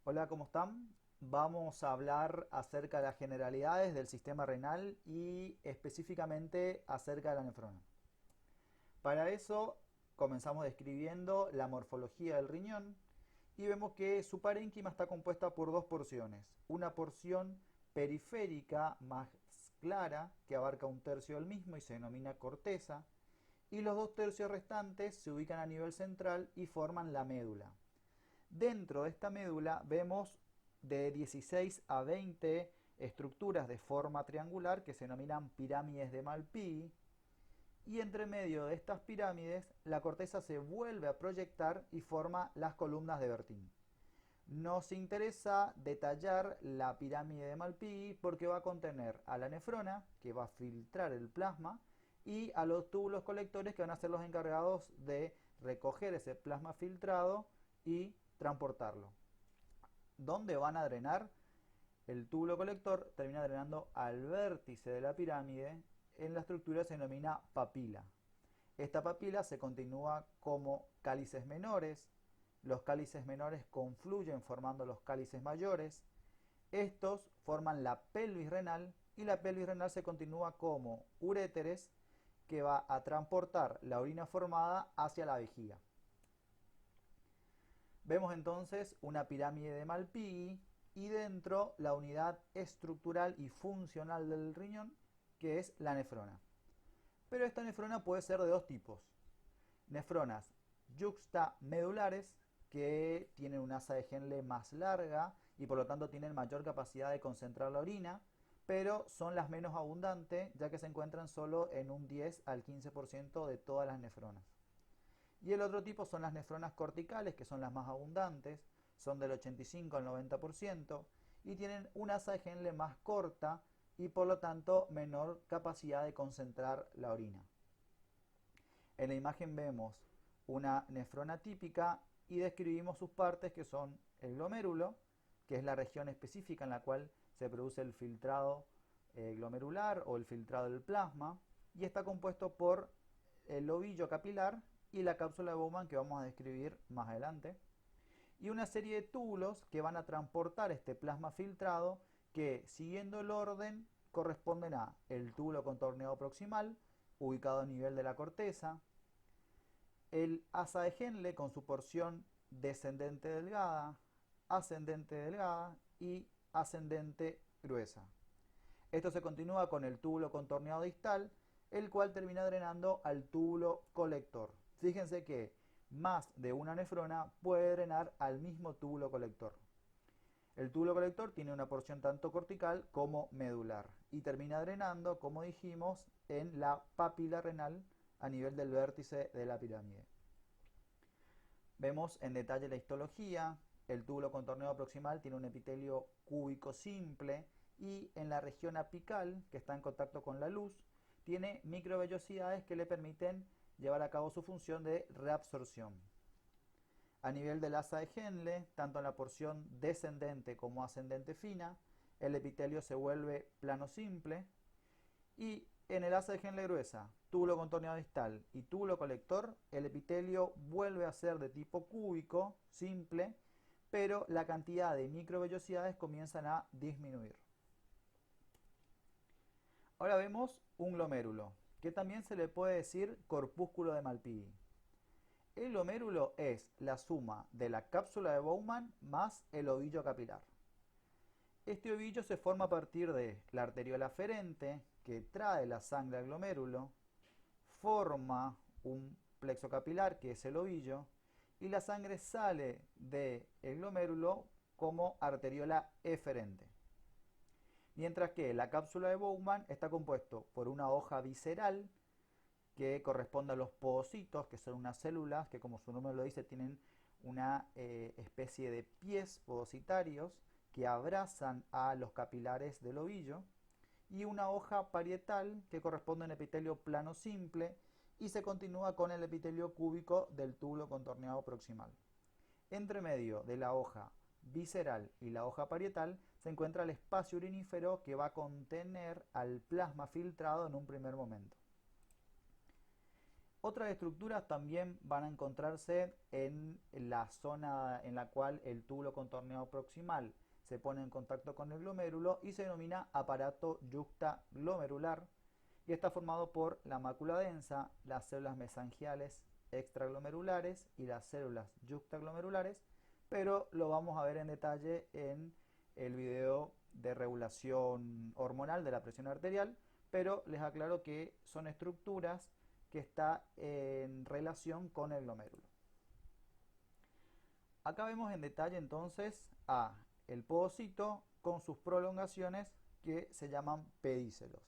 Hola, ¿cómo están? Vamos a hablar acerca de las generalidades del sistema renal y específicamente acerca de la nefrona. Para eso comenzamos describiendo la morfología del riñón y vemos que su parénquima está compuesta por dos porciones. Una porción periférica más clara que abarca un tercio del mismo y se denomina corteza, y los dos tercios restantes se ubican a nivel central y forman la médula. Dentro de esta médula vemos de 16 a 20 estructuras de forma triangular que se denominan pirámides de Malpighi, y entre medio de estas pirámides la corteza se vuelve a proyectar y forma las columnas de Bertin. Nos interesa detallar la pirámide de Malpighi porque va a contener a la nefrona, que va a filtrar el plasma, y a los túbulos colectores que van a ser los encargados de recoger ese plasma filtrado y transportarlo. ¿Dónde van a drenar? El túbulo colector termina drenando al vértice de la pirámide. En la estructura se denomina papila. Esta papila se continúa como cálices menores. Los cálices menores confluyen formando los cálices mayores. Estos forman la pelvis renal y la pelvis renal se continúa como uréteres que va a transportar la orina formada hacia la vejiga. Vemos entonces una pirámide de Malpighi y dentro la unidad estructural y funcional del riñón, que es la nefrona. Pero esta nefrona puede ser de dos tipos. Nefronas yuxtamedulares, que tienen una asa de Henle más larga y por lo tanto tienen mayor capacidad de concentrar la orina, pero son las menos abundantes, ya que se encuentran solo en un 10 al 15% de todas las nefronas. Y el otro tipo son las nefronas corticales, que son las más abundantes, son del 85 al 90% y tienen una asa de Henle más corta y por lo tanto menor capacidad de concentrar la orina. En la imagen vemos una nefrona típica y describimos sus partes, que son el glomérulo, que es la región específica en la cual se produce el filtrado glomerular o el filtrado del plasma, y está compuesto por el ovillo capilar y la cápsula de Bowman, que vamos a describir más adelante, y una serie de túbulos que van a transportar este plasma filtrado, que siguiendo el orden corresponden a el túbulo contorneado proximal, ubicado a nivel de la corteza, el asa de Henle con su porción descendente delgada y ascendente gruesa. Esto se continúa con el túbulo contorneado distal, el cual termina drenando al túbulo colector. Fíjense que más de una nefrona puede drenar al mismo túbulo colector. El túbulo colector tiene una porción tanto cortical como medular y termina drenando, como dijimos, en la papila renal a nivel del vértice de la pirámide. Vemos en detalle la histología. El túbulo contorneado proximal tiene un epitelio cúbico simple y en la región apical, que está en contacto con la luz, tiene microvellosidades que le permiten llevar a cabo su función de reabsorción. A nivel del asa de Henle, tanto en la porción descendente como ascendente fina, el epitelio se vuelve plano simple, y en el asa de Henle gruesa, túbulo contorneado distal y túbulo colector, el epitelio vuelve a ser de tipo cúbico, simple, pero la cantidad de microvellosidades comienzan a disminuir. Ahora vemos un glomérulo, que también se le puede decir corpúsculo de Malpighi. El glomérulo es la suma de la cápsula de Bowman más el ovillo capilar. Este ovillo se forma a partir de la arteriola aferente, que trae la sangre al glomérulo, forma un plexo capilar, que es el ovillo, y la sangre sale del glomérulo como arteriola eferente. Mientras que la cápsula de Bowman está compuesto por una hoja visceral, que corresponde a los podocitos, que son unas células que, como su nombre lo dice, tienen una especie de pies podocitarios que abrazan a los capilares del ovillo, y una hoja parietal que corresponde a un epitelio plano simple y se continúa con el epitelio cúbico del túbulo contorneado proximal. Entre medio de la hoja visceral y la hoja parietal se encuentra el espacio urinífero, que va a contener al plasma filtrado en un primer momento. Otras estructuras también van a encontrarse en la zona en la cual el túbulo contorneado proximal se pone en contacto con el glomérulo y se denomina aparato yuxtaglomerular, y está formado por la mácula densa, las células mesangiales extraglomerulares y las células yuxtaglomerulares, pero lo vamos a ver en detalle en el video de regulación hormonal de la presión arterial, pero les aclaro que son estructuras que están en relación con el glomérulo. Acá vemos en detalle entonces a el podocito con sus prolongaciones que se llaman pedícelos,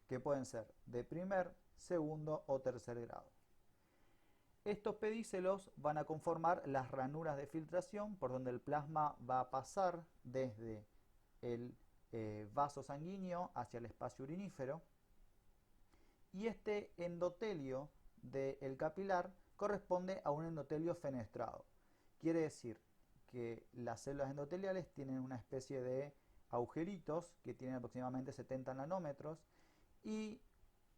que pueden ser de primer, segundo o tercer grado. Estos pedícelos van a conformar las ranuras de filtración por donde el plasma va a pasar desde el vaso sanguíneo hacia el espacio urinífero, y este endotelio del capilar corresponde a un endotelio fenestrado. Quiere decir que las células endoteliales tienen una especie de agujeritos que tienen aproximadamente 70 nanómetros y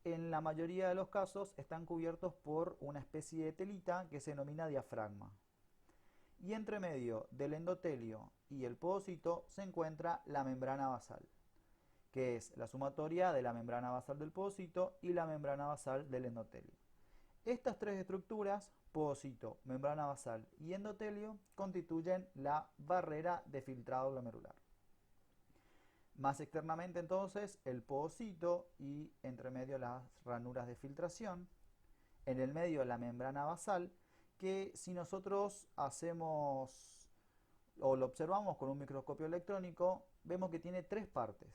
en la mayoría de los casos están cubiertos por una especie de telita que se denomina diafragma. Y entre medio del endotelio y el podocito se encuentra la membrana basal, que es la sumatoria de la membrana basal del podocito y la membrana basal del endotelio. Estas tres estructuras, podocito, membrana basal y endotelio, constituyen la barrera de filtrado glomerular. Más externamente entonces el podocito y entre medio las ranuras de filtración, en el medio la membrana basal, que si nosotros hacemos o lo observamos con un microscopio electrónico, vemos que tiene tres partes: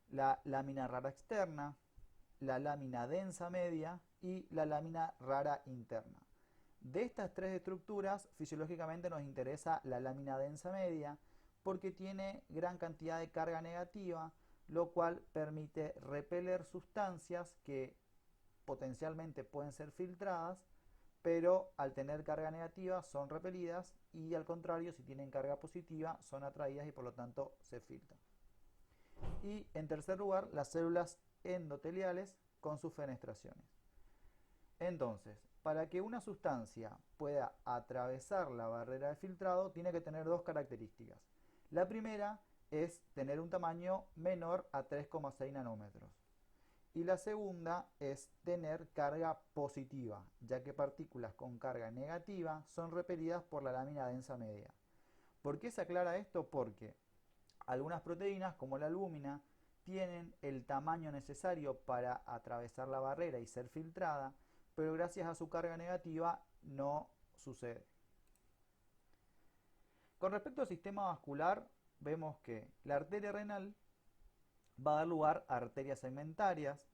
la lámina rara externa, la lámina densa media y la lámina rara interna. De estas tres estructuras, fisiológicamente nos interesa la lámina densa media porque tiene gran cantidad de carga negativa, lo cual permite repeler sustancias que potencialmente pueden ser filtradas, pero al tener carga negativa son repelidas, y al contrario, si tienen carga positiva son atraídas y por lo tanto se filtran. Y en tercer lugar, las células endoteliales con sus fenestraciones. Entonces, para que una sustancia pueda atravesar la barrera de filtrado, tiene que tener dos características. La primera es tener un tamaño menor a 3,6 nanómetros. Y la segunda es tener carga positiva, ya que partículas con carga negativa son repelidas por la lámina densa media. ¿Por qué se aclara esto? Porque algunas proteínas, como la albúmina, tienen el tamaño necesario para atravesar la barrera y ser filtrada, pero gracias a su carga negativa no sucede. Con respecto al sistema vascular, vemos que la arteria renal va a dar lugar a arterias segmentarias,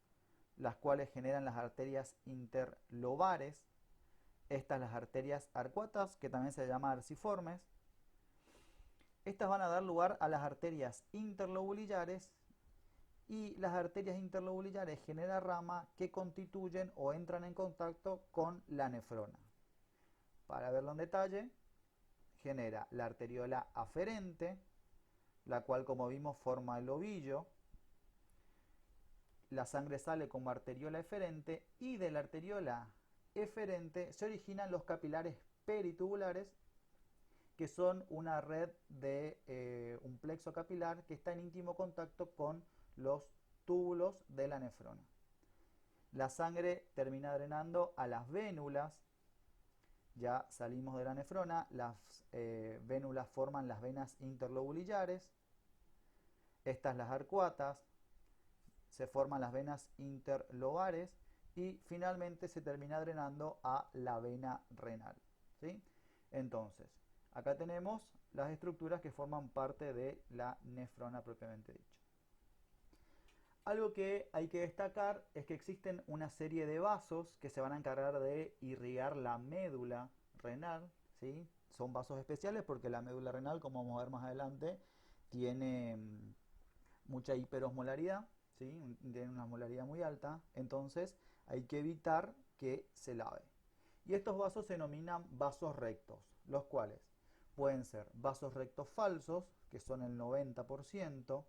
las cuales generan las arterias interlobares, estas las arterias arcuatas, que también se llaman arciformes. Estas van a dar lugar a las arterias interlobulillares, y las arterias interlobulillares generan rama que constituyen o entran en contacto con la nefrona. Para verlo en detalle, genera la arteriola aferente, la cual, como vimos, forma el ovillo. La sangre sale como arteriola eferente, y de la arteriola eferente se originan los capilares peritubulares, que son una red de un plexo capilar que está en íntimo contacto con los túbulos de la nefrona. La sangre termina drenando a las vénulas. Ya salimos de la nefrona, las vénulas forman las venas interlobulillares, estas las arcuatas, se forman las venas interlobares y finalmente se termina drenando a la vena renal, ¿sí? Entonces, acá tenemos las estructuras que forman parte de la nefrona propiamente dicha. Algo que hay que destacar es que existen una serie de vasos que se van a encargar de irrigar la médula renal, ¿sí? Son vasos especiales porque la médula renal, como vamos a ver más adelante, tiene mucha hiperosmolaridad, ¿sí? Tiene una osmolaridad muy alta, entonces hay que evitar que se lave. Y estos vasos se denominan vasos rectos, los cuales pueden ser vasos rectos falsos, que son el 90%,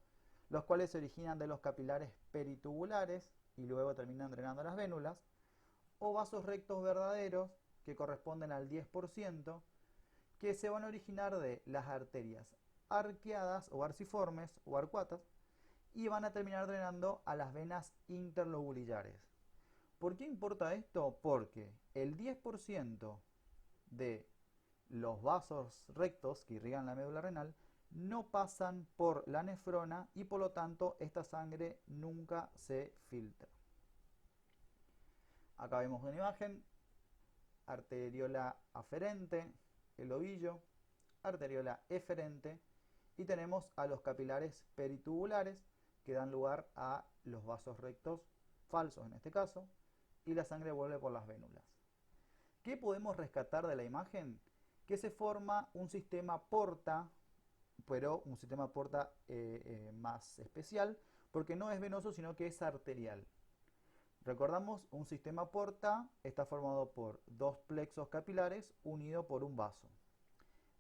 los cuales se originan de los capilares peritubulares y luego terminan drenando las vénulas, o vasos rectos verdaderos, que corresponden al 10%, que se van a originar de las arterias arqueadas o arciformes o arcuatas y van a terminar drenando a las venas interlobulillares. ¿Por qué importa esto? Porque el 10% de los vasos rectos que irrigan la médula renal no pasan por la nefrona y por lo tanto esta sangre nunca se filtra. Acá vemos una imagen, arteriola aferente, el ovillo, arteriola eferente y tenemos a los capilares peritubulares que dan lugar a los vasos rectos falsos en este caso y la sangre vuelve por las vénulas. ¿Qué podemos rescatar de la imagen? Que se forma un sistema porta, pero un sistema porta más especial porque no es venoso sino que es arterial. Recordamos, un sistema porta está formado por dos plexos capilares unidos por un vaso.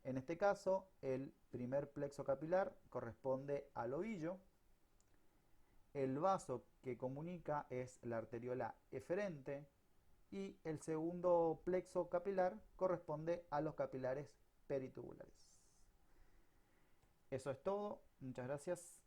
En este caso, el primer plexo capilar corresponde al ovillo. El vaso que comunica es la arteriola eferente y el segundo plexo capilar corresponde a los capilares peritubulares. Eso es todo. Muchas gracias.